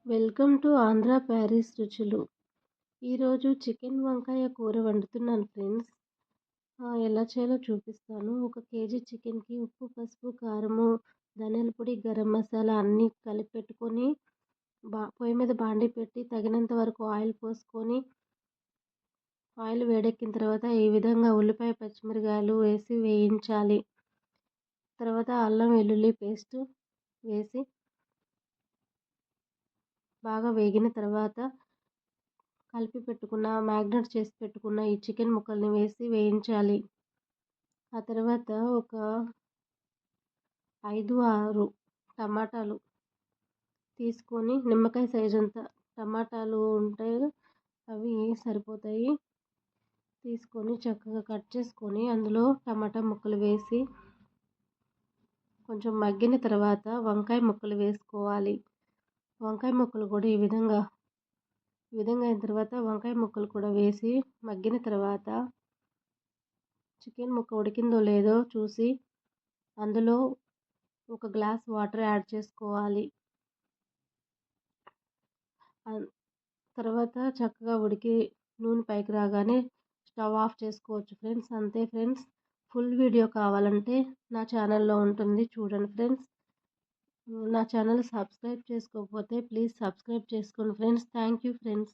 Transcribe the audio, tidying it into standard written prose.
Welcome to Andhra Paris రుచులు. ఈరోజు chicken వంకాయ కూర వండుతున్నాను ఫ్రెండ్స్. ఎలా చేయాలో చూపిస్తాను. 1 కేజీ చికెన్‌కి ఉప్పు, పసుపు, కారము, ధనియాల పొడి, గరం మసాలా అన్నీ కలిపి పెట్టుకొని పొయ్యి మీద బాండీ పెట్టి తగినంత వరకు ఆయిల్ పోసుకొని, ఆయిల్ వేడెక్కిన తర్వాత ఈ విధంగా ఉల్లిపాయ, పచ్చిమిరపకాయలు వేసి వేయించాలి. తర్వాత అల్లం వెల్లుల్లి పేస్ట్ వేసి బాగా వేగిన తర్వాత మ్యాగ్నెట్ చేసి పెట్టుకున్న ఈ చికెన్ ముక్కల్ని వేసి వేయించాలి. ఆ తర్వాత ఒక 5, 6 టమాటాలు తీసుకొని, నిమ్మకాయ సైజంత టమాటాలు ఉంటే అవి సరిపోతాయి. తీసుకొని చక్కగా కట్ చేసుకొని అందులో టమాటా ముక్కలు వేసి కొంచెం మగ్గిన తర్వాత వంకాయ ముక్కలు వేసుకోవాలి. వంకాయ ముక్కలు కూడా ఈ విధంగా అయిన తర్వాత వంకాయ ముక్కలు కూడా వేసి మగ్గిన తర్వాత చికెన్ ముక్క ఉడికిందో లేదో చూసి అందులో 1 గ్లాస్ వాటర్ యాడ్ చేసుకోవాలి. తర్వాత చక్కగా ఉడికి నూనె పైకి రాగానే స్టవ్ ఆఫ్ చేసుకోవచ్చు ఫ్రెండ్స్. అంతే ఫ్రెండ్స్. ఫుల్ వీడియో కావాలంటే నా ఛానల్లో ఉంటుంది, చూడండి ఫ్రెండ్స్. నా ఛానల్ సబ్స్క్రైబ్ చేసుకోకపోతే ప్లీజ్ సబ్స్క్రైబ్ చేసుకోండి ఫ్రెండ్స్. Thank you friends.